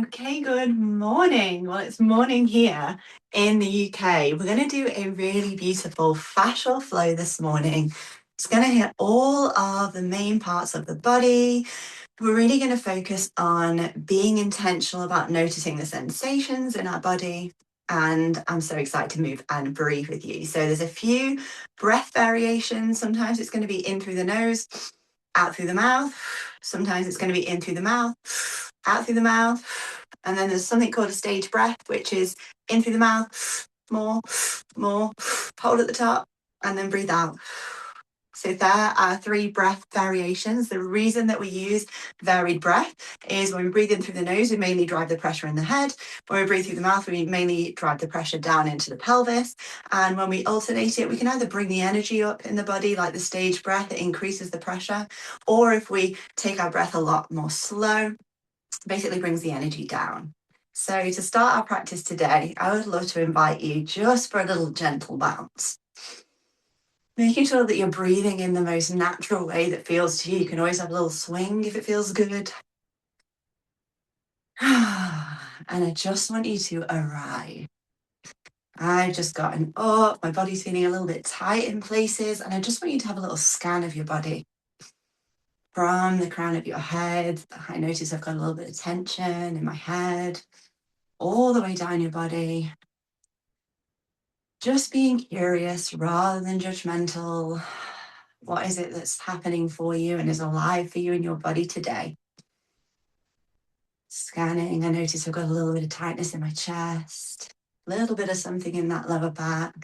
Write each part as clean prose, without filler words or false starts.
Okay, good morning. Well, it's morning here in the UK. We're going to do a really beautiful fascial flow this morning. It's going to hit all of the main parts of the body. We're really going to focus on being intentional about noticing the sensations in our body. And I'm so excited to move and breathe with you. So there's a few breath variations. Sometimes it's going to be in through the nose, out through the mouth. Sometimes it's going to be in through the mouth, out through the mouth. And then there's something called a stage breath, which is in through the mouth, more, hold at the top, and then breathe out. So there are 3 breath variations. The reason that we use varied breath is when we breathe in through the nose, we mainly drive the pressure in the head. When we breathe through the mouth, we mainly drive the pressure down into the pelvis. And when we alternate it, we can either bring the energy up in the body, like the stage breath, it increases the pressure. Or if we take our breath a lot more slow, basically brings the energy down. So to start our practice today, I would love to invite you just for a little gentle bounce. Making sure that you're breathing in the most natural way that feels to you. You can always have a little swing if it feels good. And I just want you to arrive. I've just gotten up, my body's feeling a little bit tight in places, and I just want you to have a little scan of your body. From the crown of your head, I notice I've got a little bit of tension in my head, all the way down your body. Just being curious rather than judgmental. What is it that's happening for you and is alive for you in your body today? Scanning, I notice I've got a little bit of tightness in my chest, a little bit of something in that lower back.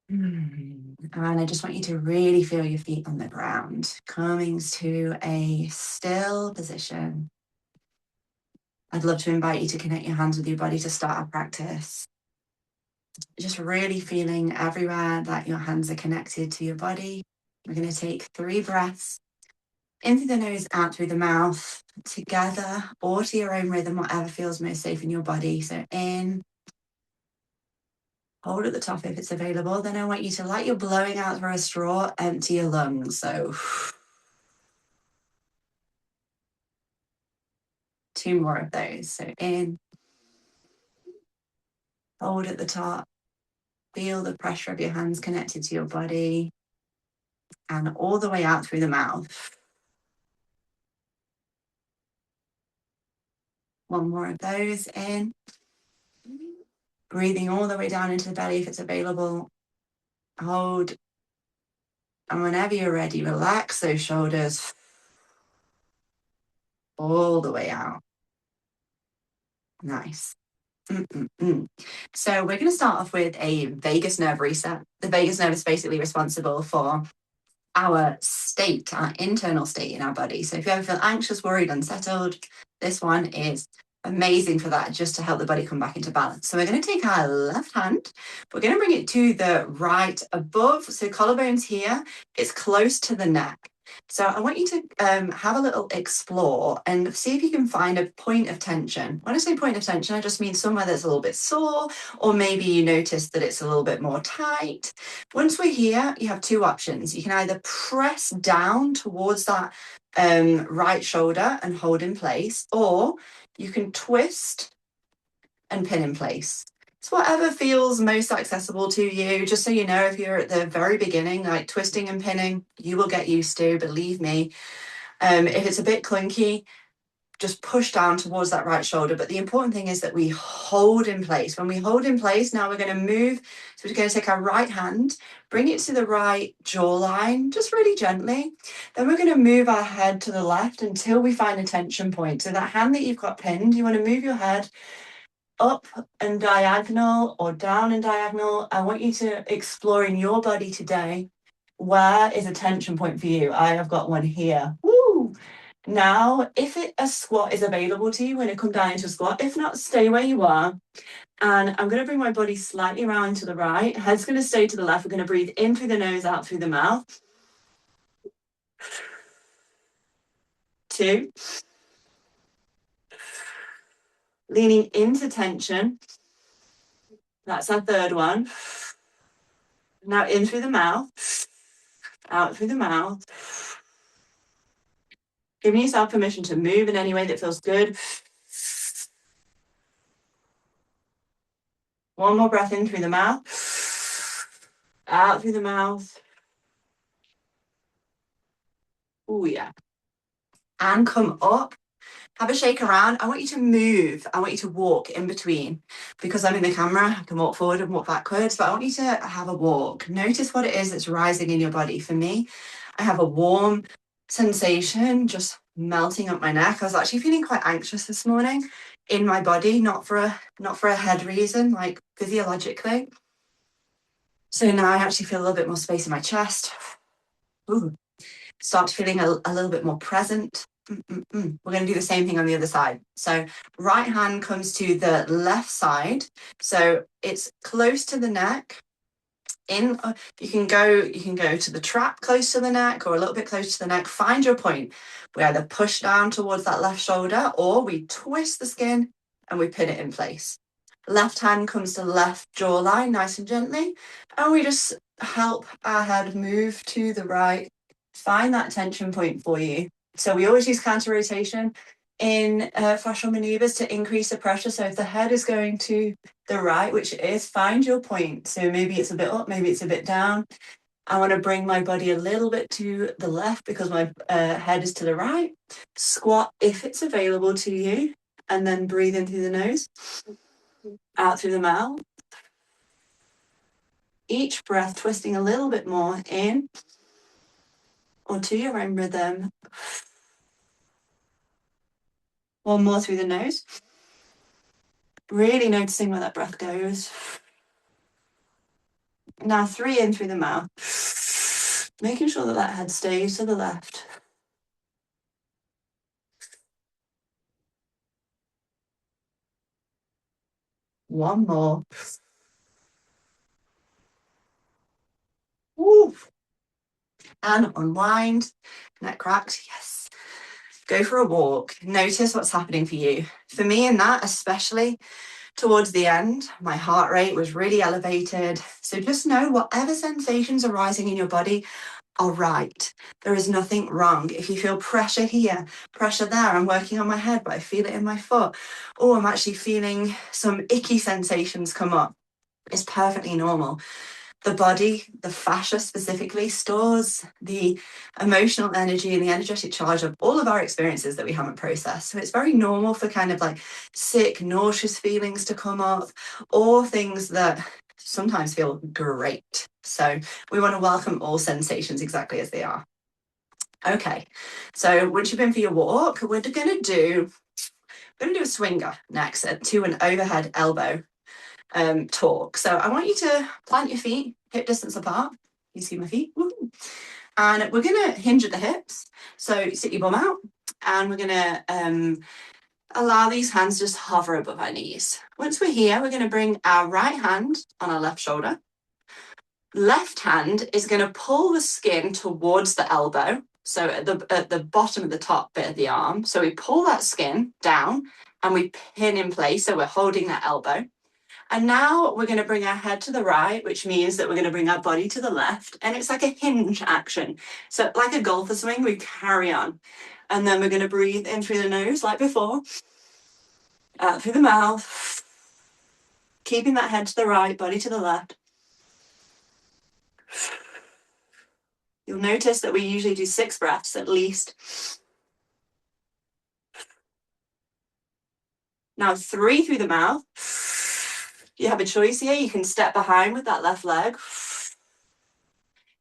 And I just want you to really feel your feet on the ground, coming to a still position. I'd love to invite you to connect your hands with your body to start our practice. Just really feeling everywhere that your hands are connected to your body. We're going to take 3 breaths in through the nose, out through the mouth, together or to your own rhythm, whatever feels most safe in your body. So in, hold at the top if it's available. Then I want you to, like you're blowing out through a straw, empty your lungs. So 2 more of those. So in, hold at the top, feel the pressure of your hands connected to your body, and all the way out through the mouth. 1 more of those in. Breathing all the way down into the belly if it's available. Hold. And whenever you're ready, relax those shoulders all the way out. Nice. So we're going to start off with a vagus nerve reset. The vagus nerve is basically responsible for our state, our internal state in our body. So if you ever feel anxious, worried, unsettled, this one is amazing for that, just to help the body come back into balance. So we're going to take our left hand, we're going to bring it to the right above. So collarbones here, it's close to the neck. So I want you to have a little explore and see if you can find a point of tension. When I say point of tension, I just mean somewhere that's a little bit sore, or maybe you notice that it's a little bit more tight. Once we're here, you have 2 options. You can either press down towards that right shoulder and hold in place, or you can twist and pin in place. It's whatever feels most accessible to you. Just so you know, if you're at the very beginning, like twisting and pinning, you will get used to, believe me. If it's a bit clunky, just push down towards that right shoulder. But the important thing is that we hold in place. When we hold in place, now we're going to move. So we're going to take our right hand, bring it to the right jawline, just really gently. Then we're going to move our head to the left until we find a tension point. So that hand that you've got pinned, you want to move your head up and diagonal or down and diagonal. I want you to explore in your body today, where is a tension point for you? I have got one here. Woo! Now, if a squat is available to you, we're going to come down into a squat. If not, stay where you are. And I'm going to bring my body slightly around to the right. Head's going to stay to the left. We're going to breathe in through the nose, out through the mouth. 2. Leaning into tension. That's our 3rd one. Now in through the mouth, out through the mouth. Giving yourself permission to move in any way that feels good. One more breath in through the mouth, out through the mouth. Oh yeah. And come up. Have a shake around. I want you to move. I want you to walk in between. Because I'm in the camera, I can walk forward and walk backwards, but I want you to have a walk. Notice what it is that's rising in your body. For me, I have a warm sensation just melting up my neck. I was actually feeling quite anxious this morning in my body, not for a head reason, like physiologically. So now I actually feel a little bit more space in my chest. Ooh. Start feeling a little bit more present. We're going to do the same thing on the other side. So right hand comes to the left side. So it's close to the neck. You can go to the trap close to the neck or a little bit close to the neck. Find your point. We either push down towards that left shoulder or we twist the skin and we pin it in place. Left hand comes to left jawline nice and gently. And we just help our head move to the right. Find that tension point for you. So we always use counter rotation in fascial maneuvers to increase the pressure. So if the head is going to the right, which it is, find your point. So maybe it's a bit up, maybe it's a bit down. I want to bring my body a little bit to the left because my head is to the right. Squat if it's available to you, and then breathe in through the nose, out through the mouth. Each breath twisting a little bit more in or to your own rhythm. One more through the nose. Really noticing where that breath goes. Now 3 in through the mouth. Making sure that that head stays to the left. One more. Woo. And unwind. Neck cracked. Yes. Go for a walk. Notice what's happening for you. For me in that, especially towards the end, my heart rate was really elevated. So just know whatever sensations are rising in your body are right. There is nothing wrong. If you feel pressure here, pressure there, I'm working on my head, but I feel it in my foot. Or I'm actually feeling some icky sensations come up. It's perfectly normal. The body, the fascia specifically, stores the emotional energy and the energetic charge of all of our experiences that we haven't processed. So it's very normal for kind of like sick, nauseous feelings to come up, or things that sometimes feel great. So we want to welcome all sensations exactly as they are. Okay, so once you've been for your walk, we're going to do a swinger next to an overhead elbow talk. So I want you to plant your feet hip distance apart. You see my feet? Woo. And we're going to hinge at the hips. So sit your bum out and we're going to allow these hands just hover above our knees. Once we're here, we're going to bring our right hand on our left shoulder. Left hand is going to pull the skin towards the elbow. So at the bottom of the top bit of the arm. So we pull that skin down and we pin in place. So we're holding that elbow. And now we're going to bring our head to the right, which means that we're going to bring our body to the left. And it's like a hinge action. So like a golfer swing, we carry on. And then we're going to breathe in through the nose like before. Out through the mouth. Keeping that head to the right, body to the left. You'll notice that we usually do 6 breaths at least. Now 3 through the mouth. You have a choice here. You can step behind with that left leg.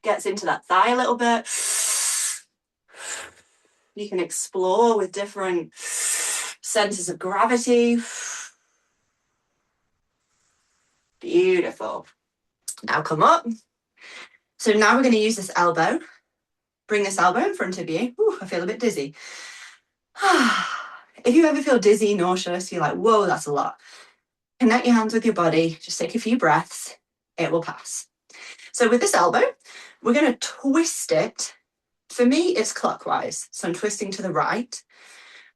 Gets into that thigh a little bit. You can explore with different centers of gravity. Beautiful. Now come up. So now we're going to use this elbow. Bring this elbow in front of you. Ooh, I feel a bit dizzy. If you ever feel dizzy, nauseous, you're like, whoa, that's a lot. Connect your hands with your body. Just take a few breaths. It will pass. So with this elbow, we're going to twist it. For me, it's clockwise. So I'm twisting to the right.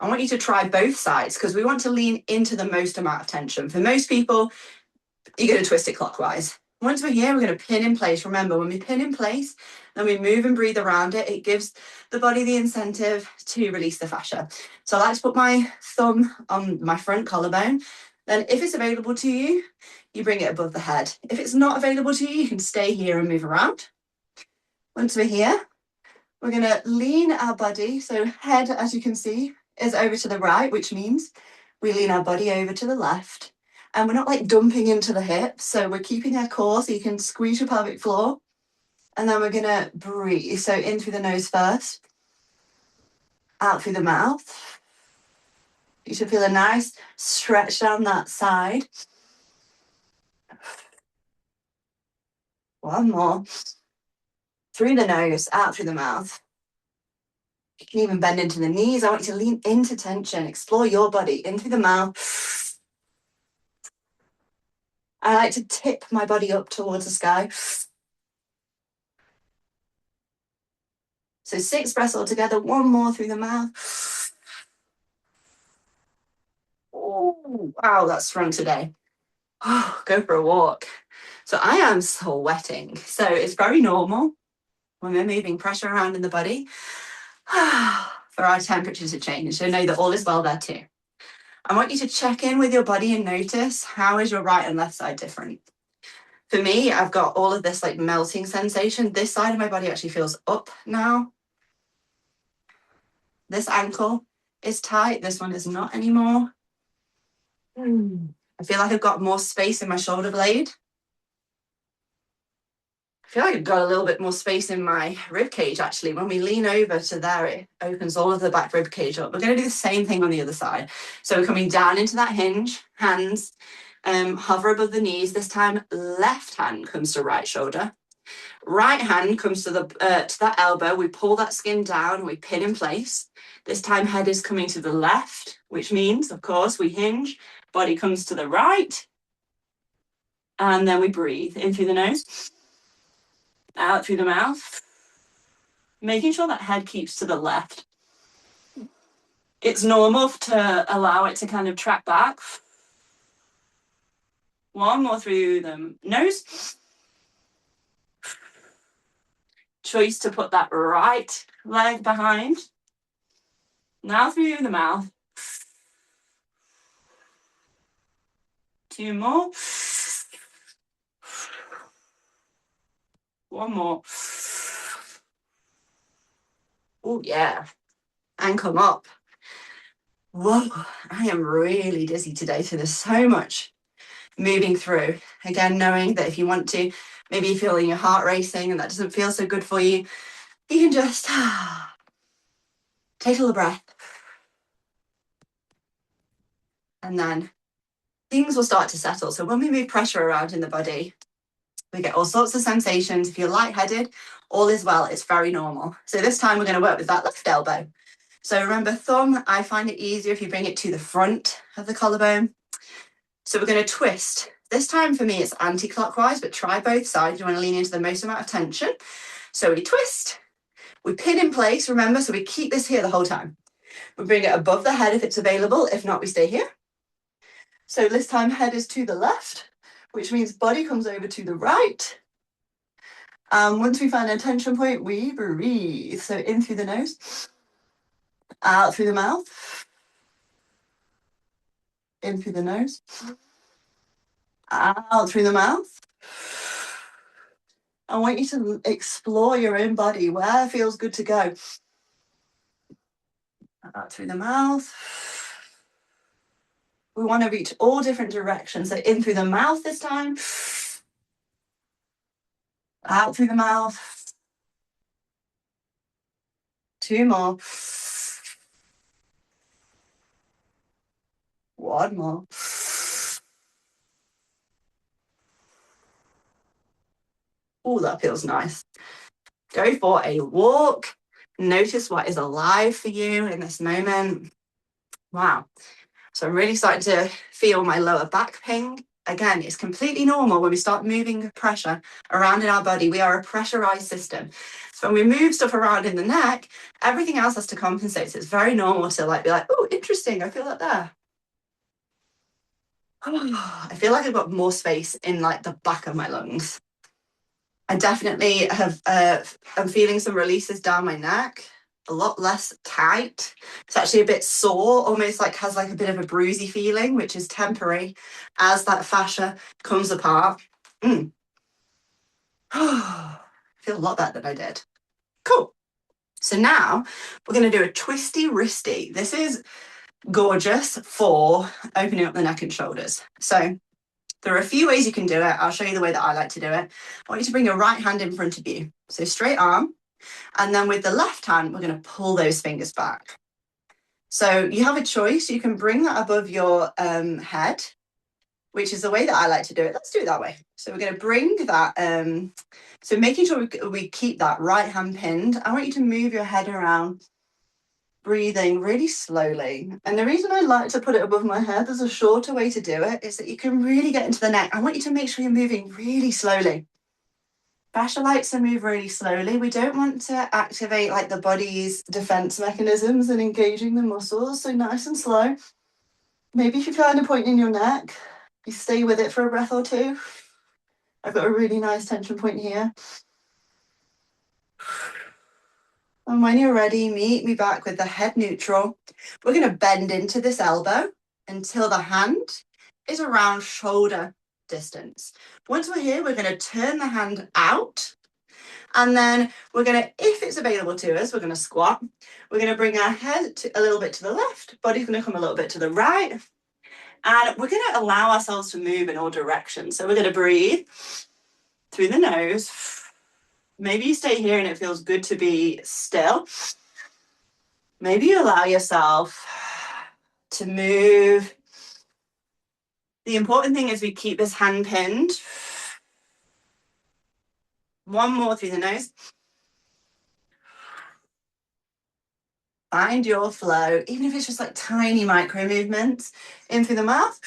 I want you to try both sides because we want to lean into the most amount of tension. For most people, you're going to twist it clockwise. Once we're here, we're going to pin in place. Remember, when we pin in place, then we move and breathe around it. It gives the body the incentive to release the fascia. So I like to put my thumb on my front collarbone. Then if it's available to you, you bring it above the head. If it's not available to you, you can stay here and move around. Once we're here, we're going to lean our body. So head, as you can see, is over to the right, which means we lean our body over to the left. And we're not like dumping into the hips. So we're keeping our core so you can squeeze your pelvic floor. And then we're going to breathe. So in through the nose first, out through the mouth. You should feel a nice stretch down that side. One more. Through the nose, out through the mouth. You can even bend into the knees. I want you to lean into tension. Explore your body in through the mouth. I like to tip my body up towards the sky. So 6 breaths all together. One more through the mouth. Oh, wow, that's strong today. Oh, go for a walk. So I am sweating. So it's very normal when we're moving pressure around in the body for our temperature to change. So know that all is well there too. I want you to check in with your body and notice, how is your right and left side different? For me, I've got all of this like melting sensation. This side of my body actually feels up now. This ankle is tight. This one is not anymore. I feel like I've got more space in my shoulder blade. I feel like I've got a little bit more space in my rib cage actually. When we lean over to there, it opens all of the back rib cage up. We're going to do the same thing on the other side. So we're coming down into that hinge, hands hover above the knees. This time, left hand comes to right shoulder. Right hand comes to that elbow. We pull that skin down, we pin in place. This time, head is coming to the left, which means, of course, we hinge. Body comes to the right. And then we breathe in through the nose, out through the mouth, making sure that head keeps to the left. It's normal to allow it to kind of track back. One more through the nose. Choice to put that right leg behind. Now through the mouth. 2 more. 1 more. Oh, yeah. And come up. Whoa, I am really dizzy today, so there's so much moving through. Again, knowing that if you want to, maybe you're feeling your heart racing and that doesn't feel so good for you, you can just take a little breath. And then things will start to settle. So when we move pressure around in the body, we get all sorts of sensations. If you're lightheaded, all is well. It's very normal. So this time we're going to work with that left elbow. So remember, thumb, I find it easier if you bring it to the front of the collarbone. So we're going to twist. This time for me, it's anti-clockwise, but try both sides. You want to lean into the most amount of tension. So we twist, we pin in place, remember, so we keep this here the whole time. We bring it above the head if it's available. If not, we stay here. So this time head is to the left, which means body comes over to the right. Once we find a tension point, we breathe. So in through the nose, out through the mouth, in through the nose, out through the mouth. I want you to explore your own body, where it feels good to go. Out through the mouth. We want to reach all different directions. So in through the mouth this time. Out through the mouth. 2 more. 1 more. Oh, that feels nice. Go for a walk. Notice what is alive for you in this moment. Wow. So I'm really starting to feel my lower back ping. Again, it's completely normal when we start moving pressure around in our body. We are a pressurized system. So when we move stuff around in the neck, everything else has to compensate. So it's very normal to be like, oh, interesting. I feel that there. Oh, I feel like I've got more space in like the back of my lungs. I definitely have, I'm feeling some releases down my neck. a lot less tight. It's actually a bit sore, almost like has like a bit of a bruisey feeling, which is temporary as that fascia comes apart. Feel a lot better than I did. Cool. So now we're going to do a twisty wristy. This is gorgeous for opening up the neck and shoulders. So there are a few ways you can do it. I'll show you the way that I like to do it. I want you to bring your right hand in front of you. So straight arm. And then with the left hand, we're going to pull those fingers back. So you have a choice. You can bring that above your head, which is the way that I like to do it. Let's do it that way. So we're going to bring that. So making sure we keep that right hand pinned. I want you to move your head around, breathing really slowly. And the reason I like to put it above my head, there's a shorter way to do it, is that you can really get into the neck. I want you to make sure you're moving really slowly. Fascia likes to move really slowly. We don't want to activate like the body's defense mechanisms and engaging the muscles. So nice and slow. Maybe if you find a point in your neck, you stay with it for a breath or two. I've got a really nice tension point here. And when you're ready, meet me back with the head neutral. We're going to bend into this elbow until the hand is around shoulder distance. Once we're here, we're going to turn the hand out. And then we're going to, if it's available to us, we're going to squat. We're going to bring our head a little bit to the left. Body's going to come a little bit to the right. And we're going to allow ourselves to move in all directions. So we're going to breathe through the nose. Maybe you stay here and it feels good to be still. Maybe you allow yourself to move. The important thing is we keep this hand pinned. One more through the nose. Find your flow, even if it's just like tiny micro movements. In through the mouth.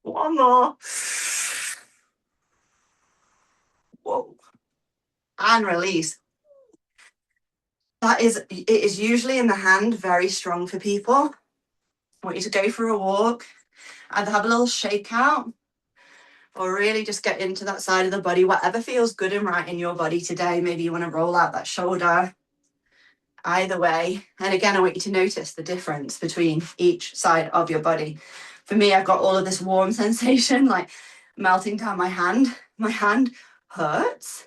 One more. Whoa. And release. It is usually in the hand, very strong for people. I want you to go for a walk, either have a little shakeout, or really just get into that side of the body, whatever feels good and right in your body today. Maybe you want to roll out that shoulder. Either way. And again, I want you to notice the difference between each side of your body. For me, I've got all of this warm sensation like melting down my hand. My hand hurts.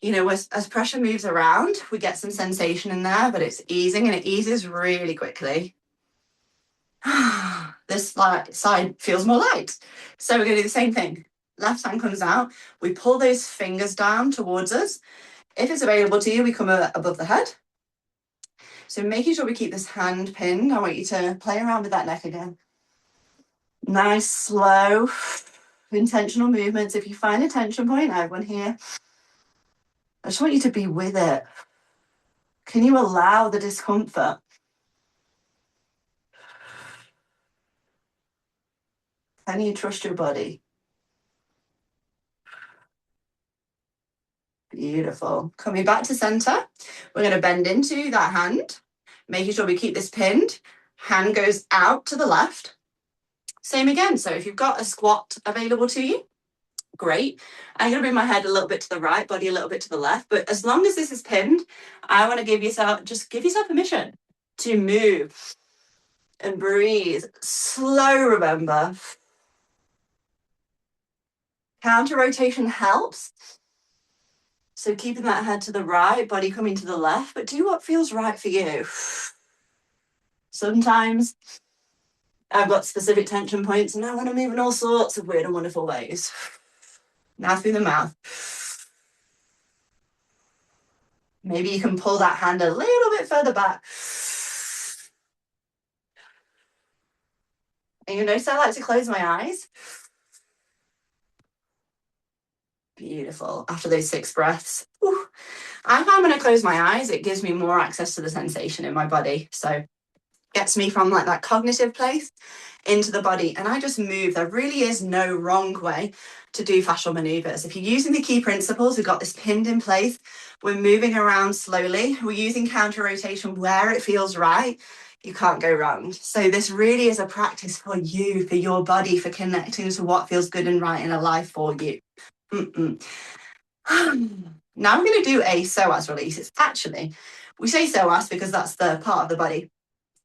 You know, as pressure moves around, we get some sensation in there, but it's easing and it eases really quickly. This side feels more light. So we're going to do the same thing. Left hand comes out. We pull those fingers down towards us. If it's available to you, we come above the head. So making sure we keep this hand pinned. I want you to play around with that neck again. Nice, slow, intentional movements. If you find a tension point, I have one here. I just want you to be with it. Can you allow the discomfort? Can you trust your body? Beautiful. Coming back to center, we're going to bend into that hand, making sure we keep this pinned. Hand goes out to the left. Same again. So if you've got a squat available to you, great. I'm going to bring my head a little bit to the right, body a little bit to the left. But as long as this is pinned, I want to give yourself permission to move and breathe. Slow, remember. Counter rotation helps. So keeping that head to the right, body coming to the left, but do what feels right for you. Sometimes I've got specific tension points and I want to move in all sorts of weird and wonderful ways. Now through the mouth. Maybe you can pull that hand a little bit further back. And you notice I like to close my eyes. Beautiful. After those 6 breaths. Whew. I find when I close my eyes, it gives me more access to the sensation in my body. So gets me from like that cognitive place into the body. And I just move. There really is no wrong way to do fascial maneuvers. If you're using the key principles, we've got this pinned in place. We're moving around slowly. We're using counter rotation where it feels right. you can't go wrong. So this really is a practice for you, for your body, for connecting to what feels good and right in a life for you. Now I'm going to do a psoas release. It's actually, we say psoas because that's the part of the body,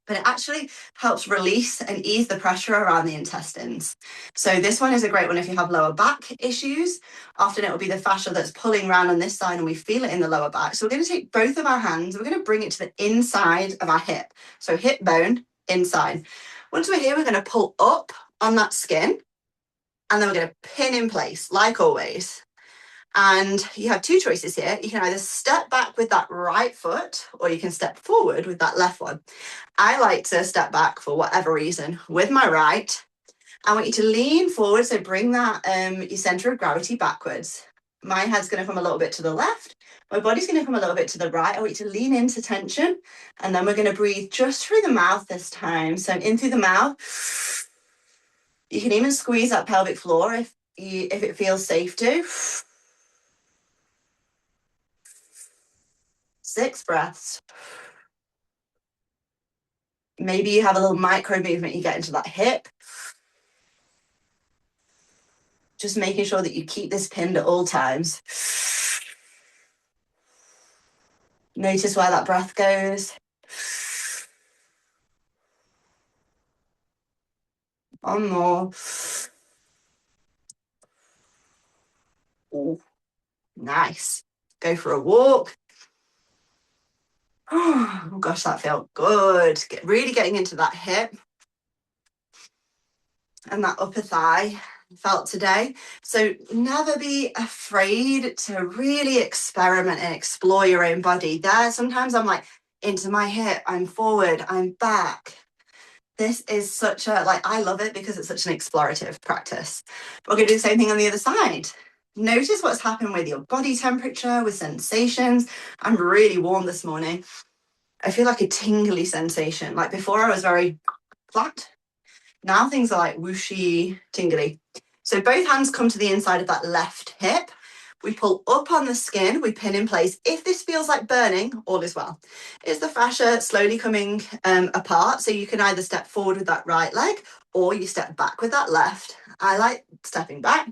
but it actually helps release and ease the pressure around the intestines. So this one is a great one if you have lower back issues. Often it will be the fascia that's pulling around on this side and we feel it in the lower back. So we're going to take both of our hands, we're going to bring it to the inside of our hip. So hip bone, inside. Once we're here, we're going to pull up on that skin and then we're going to pin in place, like always. And you have two choices here. You can either step back with that right foot or you can step forward with that left one. I like to step back for whatever reason with my right. I want you to lean forward. So bring that your center of gravity backwards. My head's going to come a little bit to the left. My body's going to come a little bit to the right. I want you to lean into tension. And then we're going to breathe just through the mouth this time. So in through the mouth. You can even squeeze that pelvic floor if it feels safe to. 6 breaths. Maybe you have a little micro movement, you get into that hip. Just making sure that you keep this pinned at all times. Notice where that breath goes. One more. Ooh, nice. Go for a walk. Oh gosh, that felt good. Really getting into that hip and that upper thigh felt today. So never be afraid to really experiment and explore your own body. There, sometimes I'm like, into my hip, I'm forward, I'm back. This is such a, I love it because it's such an explorative practice. We're going to do the same thing on the other side. Notice what's happened with your body temperature, with sensations. I'm really warm this morning. I feel like a tingly sensation. Like before I was very flat. Now things are like whooshy, tingly. So both hands come to the inside of that left hip. We pull up on the skin, we pin in place. If this feels like burning, all is well. Is the fascia slowly coming apart? So you can either step forward with that right leg or you step back with that left. I like stepping back.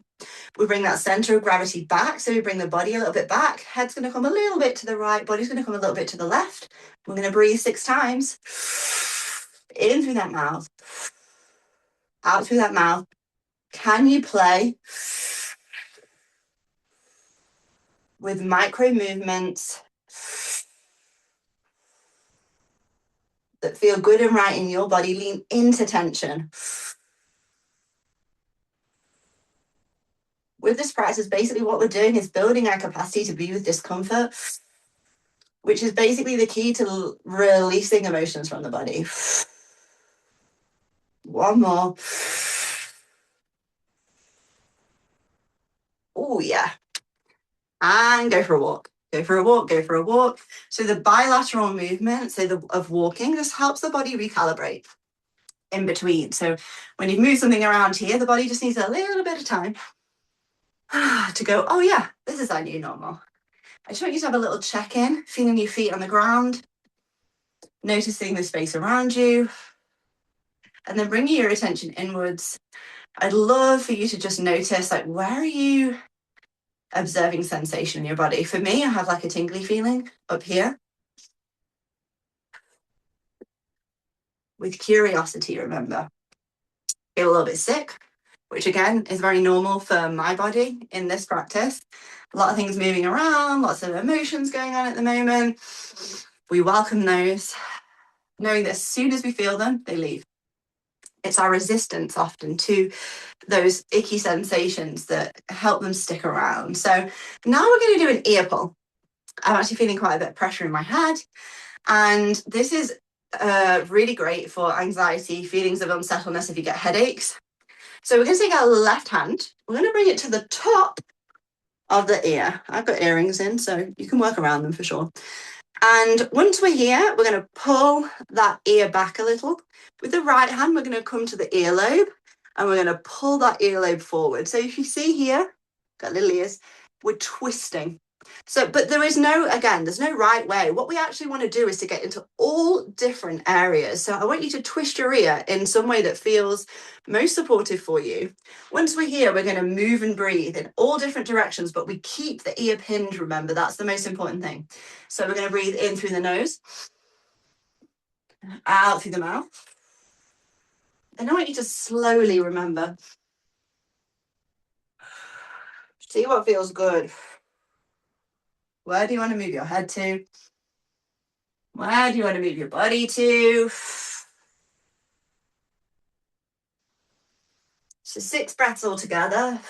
We bring that center of gravity back. So we bring the body a little bit back. Head's going to come a little bit to the right. Body's going to come a little bit to the left. We're going to breathe 6 times. In through that mouth. Out through that mouth. Can you play with micro movements that feel good and right in your body? Lean into tension. With this practice, basically what we're doing is building our capacity to be with discomfort, which is basically the key to releasing emotions from the body. One more. Oh, yeah. And go for a walk. Go for a walk, go for a walk. So the bilateral movement, of walking, just helps the body recalibrate in between. So when you move something around here, the body just needs a little bit of time to go, oh yeah, this is our new normal. I just want you to have a little check-in, feeling your feet on the ground, noticing the space around you, and then bringing your attention inwards. I'd love for you to just notice, where are you observing sensation in your body? For me, I have a tingly feeling up here. With curiosity, remember. Feel a little bit sick, which again is very normal for my body in this practice. A lot of things moving around, lots of emotions going on at the moment. We welcome those, knowing that as soon as we feel them, they leave. It's our resistance often to those icky sensations that help them stick around. So now we're going to do an ear pull. I'm actually feeling quite a bit of pressure in my head. And this is really great for anxiety, feelings of unsettledness if you get headaches. So we're going to take our left hand. We're going to bring it to the top of the ear. I've got earrings in, so you can work around them for sure. And once we're here, we're going to pull that ear back a little. With the right hand, we're going to come to the earlobe and we're going to pull that earlobe forward. So if you see here, got little ears, we're twisting. But there is there's no right way. What we actually want to do is to get into all different areas. So I want you to twist your ear in some way that feels most supportive for you. Once we're here, we're going to move and breathe in all different directions, but we keep the ear pinned, remember, that's the most important thing. So we're going to breathe in through the nose, out through the mouth. And I want you to slowly remember. See what feels good. Where do you want to move your head to? Where do you want to move your body to? So 6 breaths all together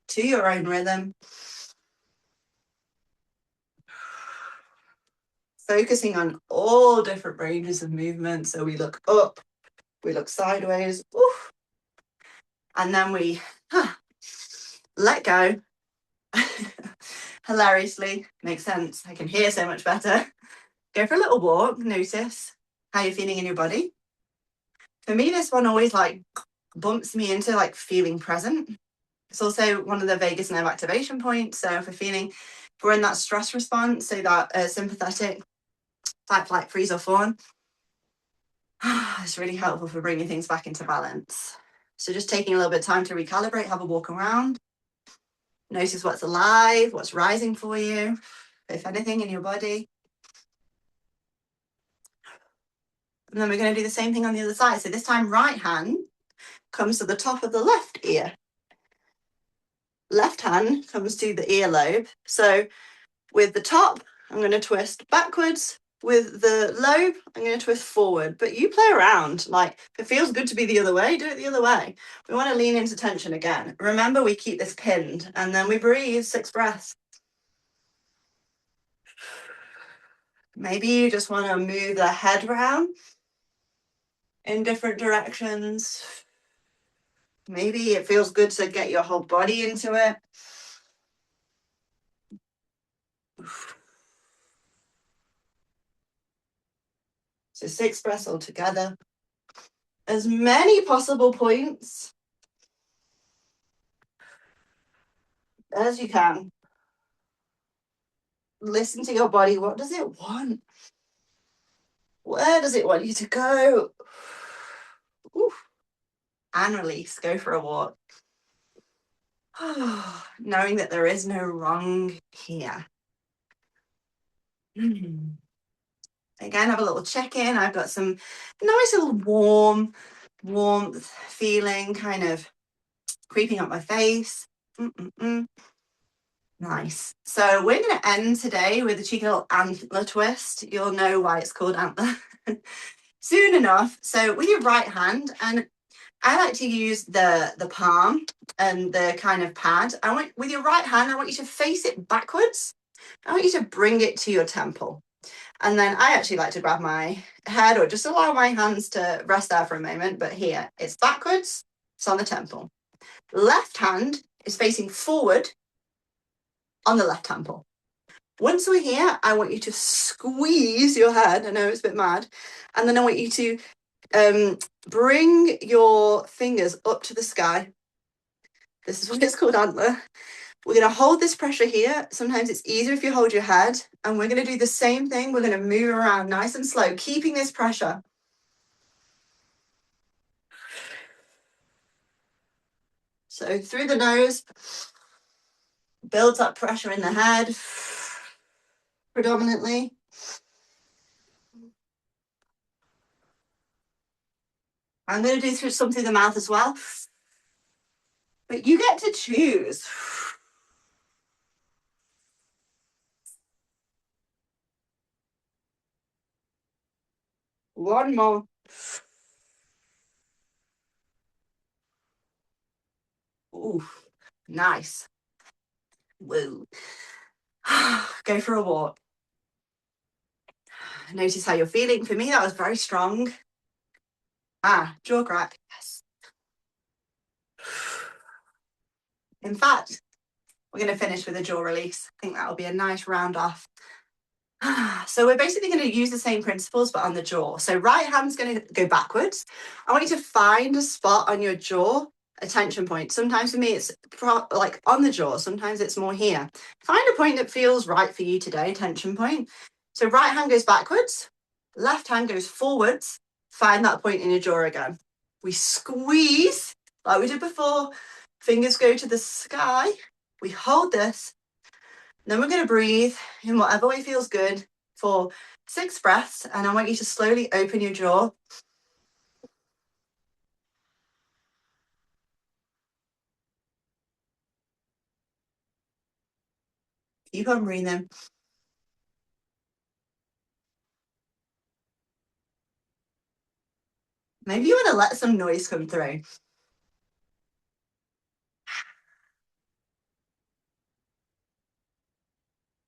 to your own rhythm. Focusing on all different ranges of movement. So we look up, we look sideways, oof, and then we let go. Hilariously, makes sense. I can hear so much better. Go for a little walk. Notice how you're feeling in your body. For me, this one always like bumps me into like feeling present. It's also one of the vagus nerve activation points. So if we're in that stress response, so that sympathetic fight, flight, freeze, or fawn, it's really helpful for bringing things back into balance. So just taking a little bit of time to recalibrate, have a walk around. Notice what's alive, what's rising for you, if anything in your body. And then we're going to do the same thing on the other side. So this time, right hand comes to the top of the left ear. Left hand comes to the earlobe. So with the top, I'm going to twist backwards. With the lobe, I'm going to twist forward. But you play around. Like, if it feels good to be the other way, do it the other way. We want to lean into tension again. Remember, we keep this pinned. And then we breathe 6 breaths. Maybe you just want to move the head around in different directions. Maybe it feels good to get your whole body into it. So 6 breaths all together. As many possible points as you can. Listen to your body. What does it want? Where does it want you to go? Oof. And release. Go for a walk. Knowing that there is no wrong here. Again, have a little check-in. I've got some nice little warmth feeling kind of creeping up my face. Nice. So we're going to end today with a cheeky little antler twist. You'll know why it's called antler soon enough. So with your right hand, and I like to use the palm and the kind of pad. With your right hand, I want you to face it backwards. I want you to bring it to your temple. And then I actually like to grab my head or just allow my hands to rest there for a moment. But here, it's backwards. It's on the temple. Left hand is facing forward on the left temple. Once we're here, I want you to squeeze your head. I know it's a bit mad. And then I want you to bring your fingers up to the sky. This is what it's called, antler. We're going to hold this pressure here. Sometimes it's easier if you hold your head. And we're going to do the same thing. We're going to move around nice and slow, keeping this pressure. So through the nose, builds up pressure in the head, predominantly. I'm going to do some through the mouth as well. But you get to choose. One more. Ooh, nice. Woo. Go for a walk. Notice how you're feeling. For me, that was very strong. Jaw crack. Yes. In fact, we're going to finish with a jaw release. I think that will be a nice round off. So we're basically going to use the same principles, but on the jaw. So right hand's going to go backwards. I want you to find a spot on your jaw a tension point. Sometimes for me, it's like on the jaw. Sometimes it's more here. Find a point that feels right for you today, tension point. So right hand goes backwards, left hand goes forwards. Find that point in your jaw again. We squeeze like we did before. Fingers go to the sky. We hold this. Then we're going to breathe in whatever way feels good for 6 breaths. And I want you to slowly open your jaw. Keep on breathing. Maybe you want to let some noise come through.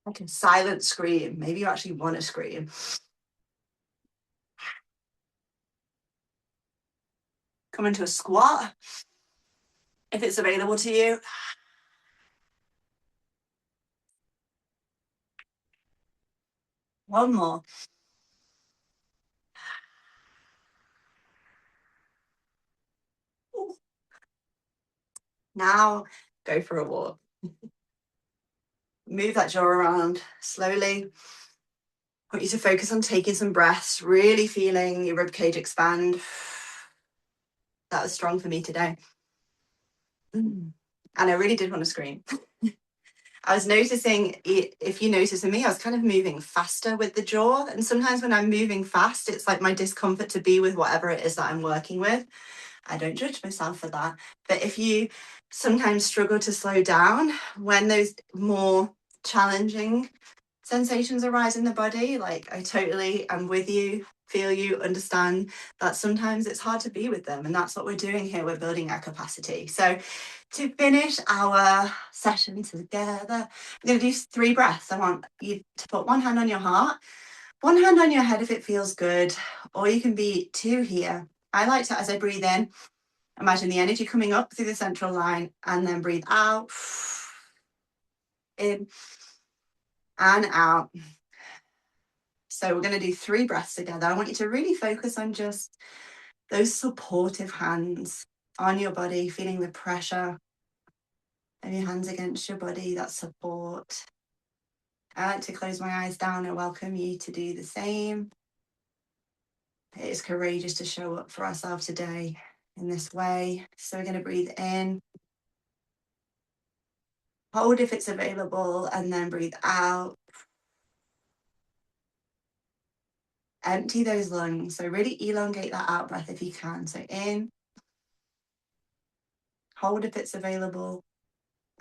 Like a silent scream. Maybe you actually want to scream. Come into a squat if it's available to you. One more. Now go for a walk. Move that jaw around slowly. I want you to focus on taking some breaths, really feeling your ribcage expand. That was strong for me today. And I really did want to scream. I was noticing, if you notice in me, I was kind of moving faster with the jaw. And sometimes when I'm moving fast, it's like my discomfort to be with whatever it is that I'm working with. I don't judge myself for that. But if you sometimes struggle to slow down when those more challenging sensations arise in the body, like I totally am with you, feel you, understand that sometimes it's hard to be with them. And that's what we're doing here. We're building our capacity. So to finish our session together, I'm going to do 3 breaths. I want you to put one hand on your heart, one hand on your head if it feels good, or you can be 2 here. I like to, as I breathe in, imagine the energy coming up through the central line, and then breathe out, in and out. So we're going to do 3 breaths together. I want you to really focus on just those supportive hands on your body, feeling the pressure of your hands against your body, that support. I like to close my eyes down and welcome you to do the same. It is courageous to show up for ourselves today in this way. So we're going to breathe in, hold if it's available, and then breathe out. Empty those lungs. So really elongate that out breath if you can. So in, hold if it's available,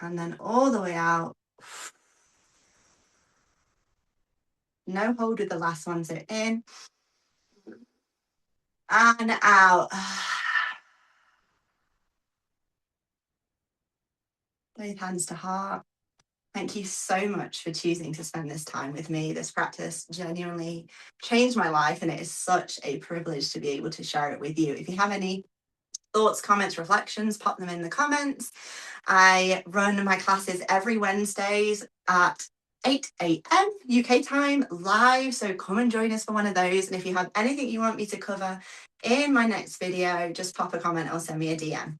and then all the way out. No hold with the last one. So in and out. Both hands to heart. Thank you so much for choosing to spend this time with me. This practice genuinely changed my life, and it is such a privilege to be able to share it with you. If you have any thoughts, comments, reflections, pop them in the comments. I run my classes every Wednesdays at 8 a.m. UK time live, so come and join us for one of those. And if you have anything you want me to cover in my next video, just pop a comment or send me a DM.